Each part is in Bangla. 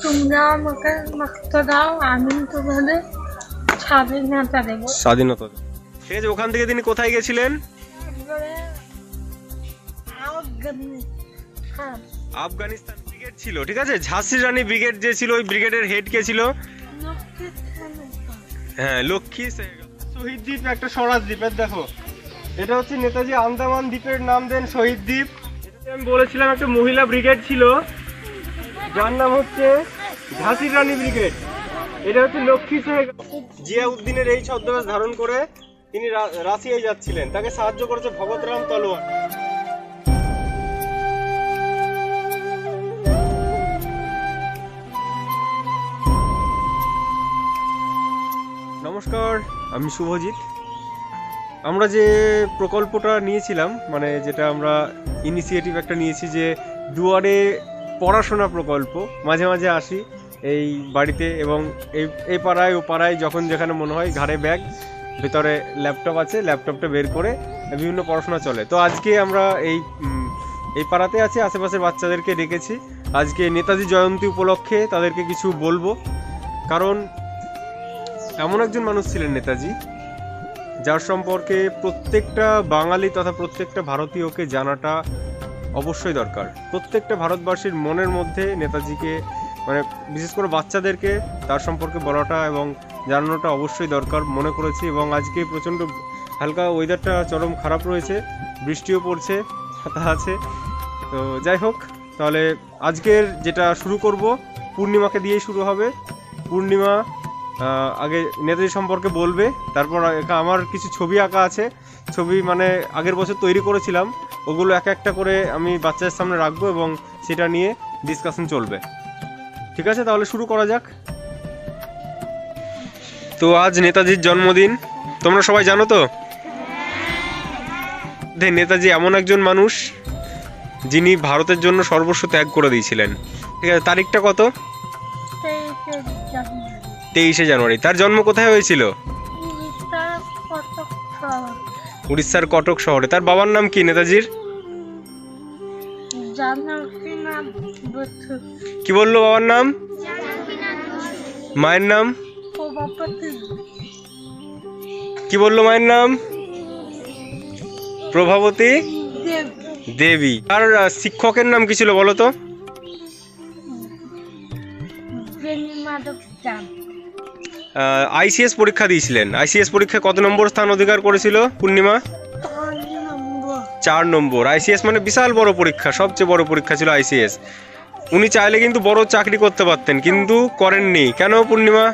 তোমরা আমাকে রক্ত দাও, আমি তোমাদের স্বাধীনতা দেব। স্বাধীনতা। ঠিক আছে, ওখান থেকে তিনি কোথায় গেছিলেন? আফগানিস্তান ব্রিগেড ছিল, ঠিক আছে। ঝাঁসির রানী ব্রিগেড যে ছিল, ওই ব্রিগেডের হেড কে ছিল? হ্যাঁ, লক্ষ্মী সেহগাল। শহীদ দ্বীপ একটা স্বরাজ দ্বীপের, দেখো এটা হচ্ছে নেতাজি আন্দামান দ্বীপের নাম দেন শহীদ দ্বীপ। এটাতে আমি বলেছিলাম একটা মহিলা ব্রিগেড ছিল, যার নাম হচ্ছে ঝাঁসির রানী ব্রিগেড। এটা হচ্ছে লক্ষ্মী সেহগাল। জিয়াউদ্দিনের এই ছদ্মবেশ ধারণ করে তিনি রাশিয়ায় যাচ্ছিলেন, তাকে সাহায্য করেছে ভগৎরাম তলোয়ার। নমস্কার, আমি শুভজিৎ। আমরা যে প্রকল্পটা নিয়েছিলাম, মানে যেটা আমরা ইনিশিয়েটিভ একটা নিয়েছি, যে দুয়ারে পড়াশোনা প্রকল্প, মাঝে মাঝে আসি এই বাড়িতে এবং এই পাড়ায় ও পাড়ায় যখন যেখানে মনে হয়, ঘাড়ে ব্যাগ, ভেতরে ল্যাপটপ আছে, ল্যাপটপটা বের করে বিভিন্ন পড়াশোনা চলে। তো আজকে আমরা এই পাড়াতে আছি, আশেপাশের বাচ্চাদেরকে ডেকেছি আজকে নেতাজি জয়ন্তী উপলক্ষে তাদেরকে কিছু বলবো। কারণ এমন একজন মানুষ ছিলেন নেতাজি, যার সম্পর্কে প্রত্যেকটা বাঙালি তথা প্রত্যেকটা ভারতীয়কে জানাটা অবশ্যই দরকার। প্রত্যেকটা ভারতবাসীর মনের মধ্যে নেতাজিকে, মানে বিশেষ করে বাচ্চাদেরকে তার সম্পর্কে বলাটা এবং জানানোটা অবশ্যই দরকার মনে করেছি। এবং আজকে প্রচণ্ড হালকা ওয়েদারটা চরম খারাপ রয়েছে, বৃষ্টিও পড়ছে, ছাতা আছে। তো যাই হোক, তাহলে আজকের যেটা শুরু করব পূর্ণিমাকে দিয়েই শুরু হবে। পূর্ণিমা আগে নেতাজি সম্পর্কে বলবে, তারপর আমার কিছু ছবি আঁকা আছে, ছবি মানে আগের বছর তৈরি করেছিলাম, ওগুলো এক একটা করে আমি বাচ্চাদের সামনে রাখবো এবং সেটা নিয়ে ডিসকাশন চলবে। ঠিক আছে, তাহলে শুরু করা যাক। তো আজ নেতাজির জন্মদিন, তোমরা সবাই জানো তো। নেতাজি এমন একজন মানুষ যিনি ভারতের জন্য সর্বস্ব ত্যাগ করে দিয়েছিলেন। ঠিক আছে, তারিখটা কত? 23শে জানুয়ারি। তার জন্ম কোথায় হয়েছিল? উড়িষ্যার কটক শহরে। তার বাবার নাম কি নেতাজির? কি বললো বাবার নাম? মায়ের নাম কি বললো? মায়ের নাম প্রভাবতী দেবী। আর শিক্ষকের নাম কি ছিল বলো তো? আইসিএস পরীক্ষা দিয়েছিলেন। আইসিএস পরীক্ষায় কত নম্বর স্থান অধিকার করেছিল পূর্ণিমা? 4 নম্বর। আইসিএস মানে বিশাল বড় পরীক্ষা, সবচেয়ে বড় পরীক্ষা ছিল আইসিএস। উনি চাইলে কিন্তু বড় চাকরি করতে পারতেন, কিন্তু করেননি। কেন পূর্ণিমা?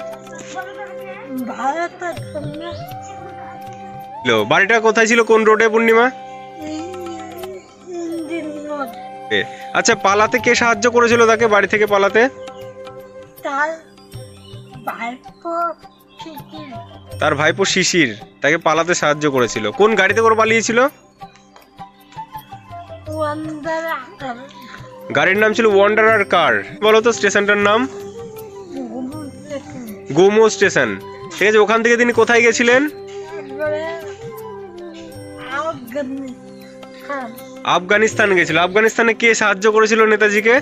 বাড়িটা কোথায় ছিল, কোন রোডে পূর্ণিমা? আচ্ছা, পালাতে কে সাহায্য করেছিল তাকে, বাড়ি থেকে পালাতে? তার ভাইপো শিশির তাকে পালাতে সাহায্য করেছিল। কোন গাড়িতে করে পালিয়েছিল? গাড়ির নাম ছিল ওয়ান্ডারার কার। বলো তো স্টেশনটার নাম? গোমো স্টেশন। ঠিক আছে, ওখান থেকে তিনি কোথায় গেছিলেন? আফগানিস্তান গেছিল। আফগানিস্তানে কে সাহায্য করেছিল নেতাজিকে?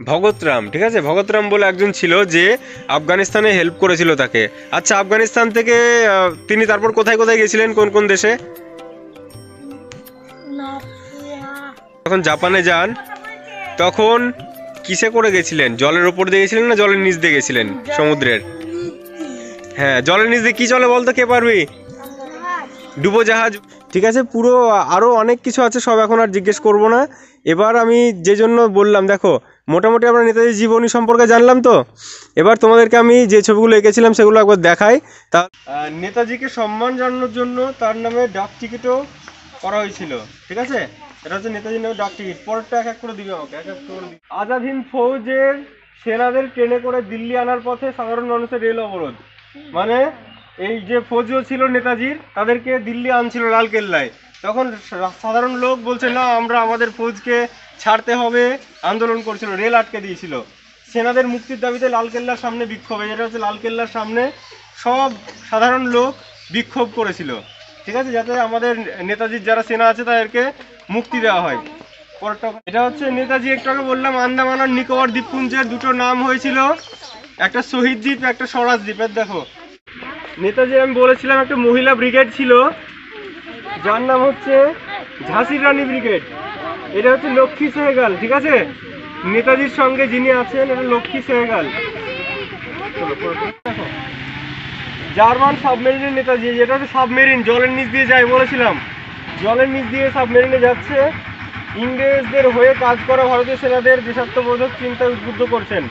ভগৎরাম। ঠিক আছে, ভগৎরাম বলে একজন ছিল যে আফগানিস্তানে হেল্প করেছিল তাকে। আচ্ছা, আফগানিস্তান থেকে তিনি তারপর কোথায় কোথায় গেছিলেন, কোন কোন দেশে? যখন জাপানে যান তখন কিসে করে গেছিলেন? জলের ওপর দিয়ে গেছিলেন না জলের নিচ দিয়ে গেছিলেন? সমুদ্রের। হ্যাঁ, জলের নিচ দিয়ে কি চলে বলতো, কে পারবি? ডুবোজাহাজ। ঠিক আছে, পুরো আরও অনেক কিছু আছে, সব এখন আর জিজ্ঞেস করব না। এবার আমি যে জন্য বললাম, দেখো মোটামুটি আমরা নেতাজির জীবনী সম্পর্কে জানলাম। তো এবার তোমাদেরকে আমি যে ছবিগুলো এঁকেছিলাম সেগুলো একবার দেখাই। তা নেতাজিকে সম্মান জানানোর জন্য তার নামে ডাক টিকিটও করা হয়েছিল। ঠিক আছে, এটা হচ্ছে নেতাজির নামে ডাক টিকিট। পরেরটা এক এক করে দিবে আমাকে, এক এক করে দিবে। আজাদ হিন্দ ফৌজের সেনাদের ট্রেনে করে দিল্লি আনার পথে সাধারণ মানুষের রেল অবরোধ। মানে এই যে ফৌজও ছিল নেতাজির, তাদেরকে দিল্লি আনছিল লালকেল্লায়। তখন সাধারণ লোক বলছে না, আমরা আমাদের ফৌজকে ছাড়তে হবে, আন্দোলন করছিল, রেল আটকে দিয়েছিল। সেনাদের মুক্তির দাবিতে লালকেল্লার সামনে বিক্ষোভ। এটা হচ্ছে লালকেল্লার সামনে সব সাধারণ লোক বিক্ষোভ করেছিল। ঠিক আছে, যাতে আমাদের নেতাজির যারা সেনা আছে তাদেরকে মুক্তি দেওয়া হয়। এটা হচ্ছে নেতাজি, একটু আগে বললাম আন্দামান আর নিকোবর দ্বীপপুঞ্জের দুটো নাম হয়েছিল, একটা শহীদ দ্বীপ একটা স্বরাজ দ্বীপ। এর দেখো নেতাজি, আমি বলেছিলাম একটা মহিলা ব্রিগেড ছিল যার নাম হচ্ছে ঝাঁসির রানী ব্রিগেড। এটা হচ্ছে লক্ষ্মী সেহগাল, ঠিক আছে, নেতাজির সঙ্গে যিনি আছেন এটা লক্ষ্মী সেহগাল। দেখো জার্মান সাবমেরিনের নেতাজি, যেটা হচ্ছে সাবমেরিন জলের নিচ দিয়ে যায় বলেছিলাম, জলের নিচ দিয়ে সাবমেরিনে যাচ্ছে, ইংরেজদের হয়ে কাজ করা ভারতীয় সেনাদের দেশাত্মবোধক চিন্তা উদ্বুদ্ধ করছেন।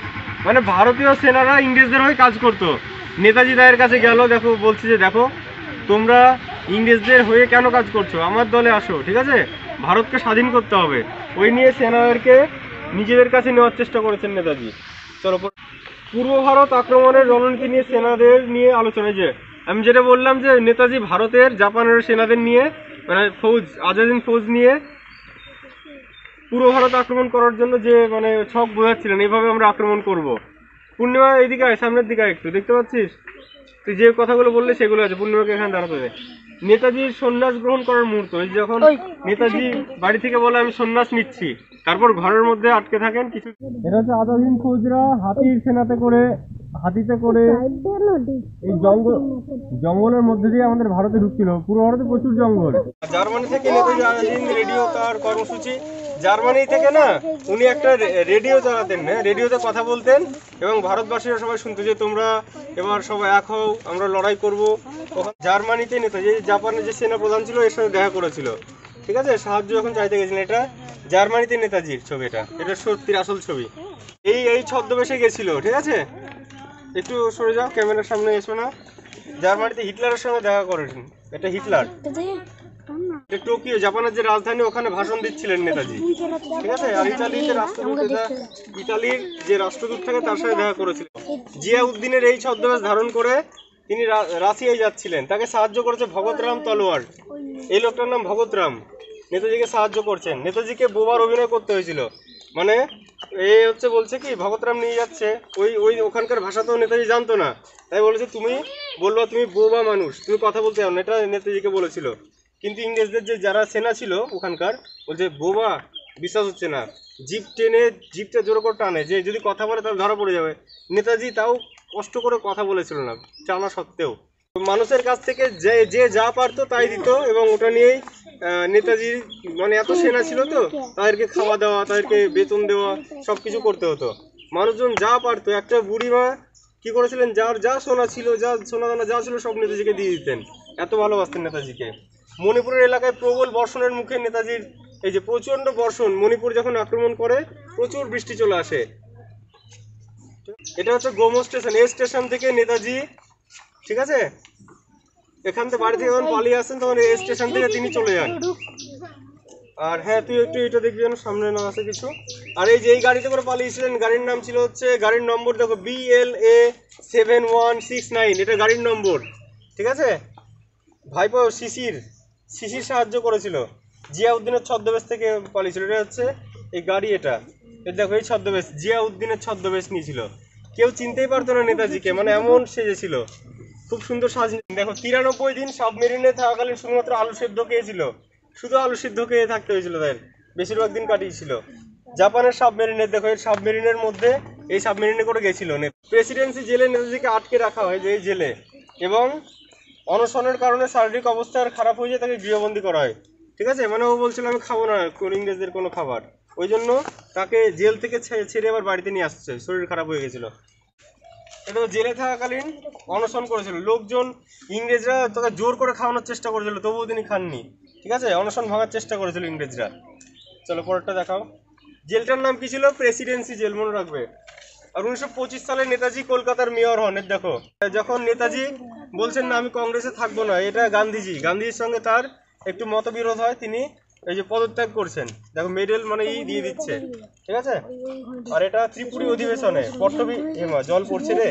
মানে ভারতীয় সেনারা ইংরেজদের হয়ে কাজ করতো। নেতাজি তাদের কাছে গেল, দেখো বলছে যে দেখো তোমরা ইংরেজদের হয়ে কেন কাজ করছো, আমার দলে আসো, ঠিক আছে, ভারতকে স্বাধীন করতে হবে। ওই নিয়ে সেনাদেরকে নিজেদের কাছে নেওয়ার চেষ্টা করেছেন নেতাজি। চলো, পূর্ব ভারত আক্রমণের রণনীতি নিয়ে সেনাদের নিয়ে আলোচনা। যে আমি যেটা বললাম যে নেতাজি ভারতের জাপানের সেনাদের নিয়ে মানে ফৌজ আজাদিন ফৌজ নিয়ে পূর্ব ভারত আক্রমণ করার জন্য যে মানে ছক বোঝাচ্ছিলেন, এইভাবে আমরা আক্রমণ করব। পূর্ণিমা এইদিকে আয়, সামনের দিকে একটু, দেখতে পাচ্ছিস তুই যে কথাগুলো বললে সেগুলো আছে। পূর্ণিমাকে এখানে দাঁড়াতে হবে। নেতাজির সন্ন্যাস গ্রহণ করার মুহূর্ত, যখন নেতাজি বাড়ি থেকে বলে আমি সন্ন্যাস নিচ্ছি, তারপর ঘরের মধ্যে আটকে থাকেন কিছু। এটা হচ্ছে আজাদিন ফৌজরা হাতিতে করে এই জঙ্গলের মধ্যে দিয়ে আমাদের ভারতে ঢুকছিল। পুরো ভারতে প্রচুর জঙ্গল। জার্মানি থেকে নেতাজি আজাদিন রেডিও তার কর্মসূচি, জার্মানি থেকে না উনি একটা রেডিও চালাতেন, রেডিওতে কথা বলতেন এবং ভারতবাসীরা সবাই শুনতো যে তোমরা এবার সবাই এক হও, আমরা লড়াই করব। জার্মানিতে নেতাজি জাপানের যে সেনা প্রধান ছিল এর সঙ্গে দেখা করেছিল, ঠিক আছে, সাহায্য যখন চাইতে গেছিলেন। এটা জার্মানিতে নেতাজির ছবি, এটা সত্যির আসল ছবি। এই ছদ্মবেশে গেছিল, ঠিক আছে, একটু সরে যাও, ক্যামেরার সামনে এসো না। জার্মানিতে হিটলারের সঙ্গে দেখা করেছেন, এটা হিটলার। টোকিও জাপানের যে রাজধানী, ওখানে ভাষণ দিচ্ছিলেন নেতাজি, ঠিক আছে। আর ইতালির যে রাষ্ট্রদূত থাকে তার সাথে দেখা করেছিল। জিয়াউদ্দিনের এই ছদ্মবেশ ধারণ করে তিনি রাশিয়ায় যাচ্ছিলেন, তাকে সাহায্য করেছে ভগৎরাম তলোয়ার। এই লোকটার নাম ভগৎরাম, নেতাজিকে সাহায্য করছেন। নেতাজিকে বোবার অভিনয় করতে হয়েছিল, মানে এই হচ্ছে বলছে কি ভগৎরাম নিয়ে যাচ্ছে, ওই ওখানকার ভাষা তো নেতাজি জানতো না, তাই বলেছে তুমি বলবা তুমি বোবা মানুষ, তুমি কথা বলতে পারো না, এটা নেতাজিকে বলেছিল। কিন্তু ইংরেজদের যে যারা সেনা ছিল ওখানকার বলছে বোবা, বিশ্বাস হচ্ছে না, জিপটা জোর করে টানে, যে যদি কথা বলে তাহলে ধরা পড়ে যাবে। নেতাজি তাও কষ্ট করে কথা বলেছিল না, জানা সত্ত্বেও। মানুষের কাছ থেকে যে যা পারতো তাই দিত, এবং ওটা নিয়েই নেতাজির মানে এত সেনা ছিল তো তাদেরকে খাওয়া দাওয়া, তাদেরকে বেতন দেওয়া, সবকিছু করতে হতো। মানুষজন যা পারতো, একটা বুড়িমা কি করেছিলেন, যার যা সোনা ছিল, যা সোনা দানা যা ছিল সব নেতাজিকে দিয়ে দিতেন, এত ভালোবাসতেন নেতাজিকে। মণিপুরের এলাকায় প্রবল বর্ষণের মুখে নেতাজির এই যে প্রচন্ড বর্ষণ, মণিপুর যখন আক্রমণ করে প্রচুর বৃষ্টি চলে আসে। এটা হচ্ছে গোমো স্টেশন, এই স্টেশন থেকে নেতাজি, ঠিক আছে, এখান থেকে বাড়ি থেকে যখন পালিয়ে আসেন তখন এই স্টেশন থেকে তিনি চলে যান। আর হ্যাঁ, তুই একটু এটা দেখবি যেন সামনে না আসে কিছু। আর এই যে এই গাড়িতে করে পালিয়েছিলেন, গাড়ির নাম ছিল হচ্ছে, গাড়ির নম্বর দেখো BLA 7169, এটা গাড়ির নম্বর, ঠিক আছে। ভাইপো শিশির সাহায্য করেছিল, জিয়াউদ্দিনের ছদ্মবেশ থেকে পালিয়েছিল। এটা হচ্ছে এই গাড়ি, এটা দেখো এই ছদ্মবেশ, জিয়াউদ্দিনের ছদ্মবেশ নিয়েছিল। কেউ চিনতেই পারতো না নেতাজিকে, মানে এমন সেজেছিল, খুব সুন্দর সাজ। দেখো 93 দিন সাবমেরিনে থাকাকালীন শুধুমাত্র আলু সেদ্ধ খেয়েছিল, শুধু আলু সিদ্ধ খেয়ে থাকতে হয়েছিল তাদের, বেশিরভাগ দিন কাটিয়েছিল। জাপানের সাবমেরিনের দেখো, এই সাবমেরিনের মধ্যে এই সাবমেরিনে করে গেছিল। প্রেসিডেন্সি জেলে নেতাজিকে আটকে রাখা হয়, যে এই জেলে, এবং অনশনের কারণে শারীরিক অবস্থা খারাপ হয়ে যায়, তাকে গৃহবন্দী করা হয়, ঠিক আছে। মানে ও বলছিল আমি খাবো না ইংরেজদের কোনো খাবার, ওই জন্য তাকে জেল থেকে ছেড়ে আবার বাড়িতে নিয়ে আসছে, শরীর খারাপ হয়ে গেছিল। এটা জেলে থাকাকালীন অনশন করেছিল, লোকজন ইংরেজরা তাকে জোর করে খাওয়ানোর চেষ্টা করেছিল, তবুও তিনি খাননি, ঠিক আছে, অনশন ভাঙার চেষ্টা করেছিল ইংরেজরা। চলো পরেরটা দেখাও। জেলটার নাম কি ছিল? প্রেসিডেন্সি জেল, মনে রাখবে। আর 1925 সালে নেতাজি কলকাতার মেয়র হন। দেখো যখন নেতাজি বলছেন না আমি কংগ্রেসে থাকবো না, এটা গান্ধীজির সঙ্গে তার একটু মতবিরোধ হয়, তিনি এই যে পদত্যাগ করছেন। দেখো মেডেল মানে দিয়ে দিচ্ছে, ঠিক আছে। আর এটা ত্রিপুরী অধিবেশনে পট্টবি জল পড়ছে রে,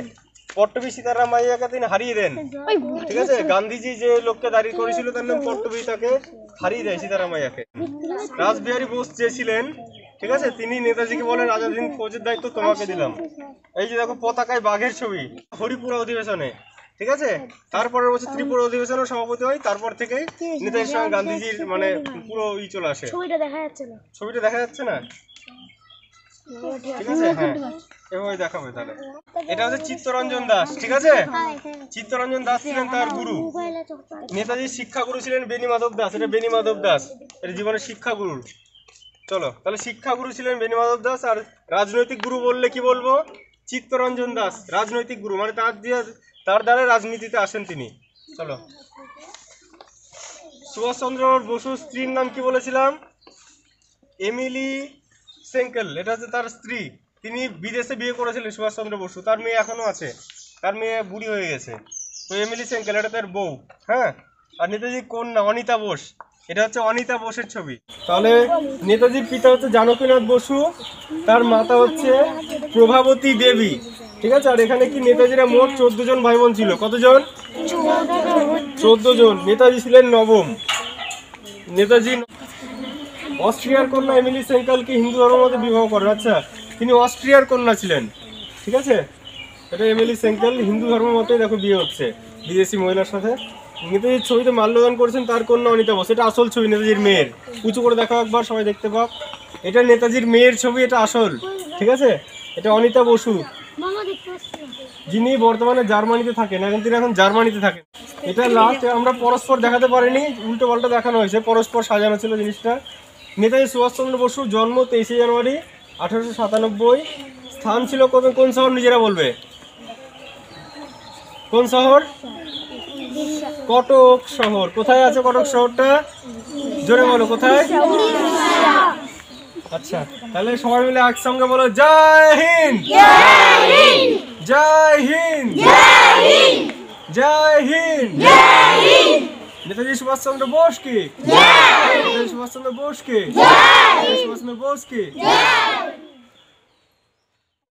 পট্টবি সীতারামাইয়াকে তিনি হারিয়ে দেন, ঠিক আছে। গান্ধীজি যে লোককে দাঁড়িয়ে করেছিল তার নাম পট্টবি, তাকে হারিয়ে দেয় সীতারামাইয়াকে। রাসবিহারী বোস যে ছিলেন, ঠিক আছে, তিনি নেতাজিকে বলেন আজাদিন ফৌজের দায়িত্ব তোমাকে দিলাম। এই যে দেখো পতাকায় বাঘের ছবি, হরিপুরা অধিবেশনে ঠিক আছে। তারপরের বছর ত্রিপুরা অধিবেশনের সভাপতি হয়, তারপর থেকেই নেতাজির সঙ্গে গান্ধীজির মানে পুরো চলে আসে। ছবিটা দেখা যাচ্ছে না, ছবিটা দেখা যাচ্ছে না, ঠিক আছে। হ্যাঁ এভাবে দেখাবে তাহলে। এটা হচ্ছে চিত্তরঞ্জন দাস, ঠিক আছে। চিত্তরঞ্জন দাস ছিলেন তার গুরু। নেতাজির শিক্ষাগুরু ছিলেন বেণীমাধব দাস। এটা বেণীমাধব দাস এর জীবনের শিক্ষাগুরু। চলো তাহলে শিক্ষাগুরু ছিলেন বেণীমাধব দাস। আর রাজনৈতিক গুরু বললে কি বলবো? চিত্তরঞ্জন দাস রাজনৈতিক গুরু, মানে তার দ্বারা রাজনীতিতে আসেন তিনি। চলো, সুভাষচন্দ্র বসুর স্ত্রীর নাম কি বলেছিলাম? এমিলি সেঙ্কেল, এটা হচ্ছে তার স্ত্রী। তিনি বিদেশে বিয়ে করেছিলেন সুভাষচন্দ্র বসু। তার মেয়ে এখনো আছে, তার মেয়ে বুড়ি হয়ে গেছে। তো এমিলি সেঙ্কেল এটা তার বউ। হ্যাঁ, আর নেতাজির কন্যা অনিতা বোস, এটা হচ্ছে অনিতা বোসের ছবি। তাহলে নেতাজির পিতা হচ্ছে জানকীনাথ বসু, তার মাতা হচ্ছে প্রভাবতী দেবী, ঠিক আছে। আর এখানে কি নেতাজিরা মোট 14 জন ভাই বোন ছিল। কতজন? 14 জন। নেতাজি ছিলেন নবম। নেতাজি অস্ট্রিয়ার কন্যা এমিলি সেঙ্কেলকে হিন্দু ধর্মের মধ্যে বিবাহ করেন। আচ্ছা, তিনি অস্ট্রিয়ার কন্যা ছিলেন, ঠিক আছে। এটা এমিলি সেঙ্কেল, হিন্দু ধর্মের মতে দেখো বিয়ে হচ্ছে বিদেশি মহিলার সাথে। নেতাজির ছবিতে মাল্যদান করেছেন তার কন্যা অনিতা বোস। এটা আসল ছবি নেতাজির মেয়ের। উঁচু করে দেখো একবার, সবাই দেখতে পাক। এটা নেতাজির মেয়ের ছবি, এটা আসল, ঠিক আছে। এটা অনিতা বসু, যিনি বর্তমানে জার্মানিতে থাকেন। তিনি এখন জার্মানিতে থাকেন। এটা লাস্ট, আমরা পরস্পর দেখাতে পারিনি, উল্টো পাল্টা দেখানো হয়েছে, পরস্পর সাজানো ছিল জিনিসটা। নেতাজি সুভাষচন্দ্র বসুর জন্ম 23শে জানুয়ারি 1897। স্থান ছিল কোন শহর? নিজেরা বলবে কোন শহর? কটক শহর। কোথায় আছে কটক শহরটা? জোরে বলো, কোথায়? আচ্ছা, তাহলে সবাই মিলে একসঙ্গে বলো, জয় হিন্দ, জয় হিন্দ, জয় হিন্দ। নেতাজি সুভাষচন্দ্র বোস কি? নেতাজি সুভাষচন্দ্র বোস কি? নেতাজি সুভাষচন্দ্র বোস কি?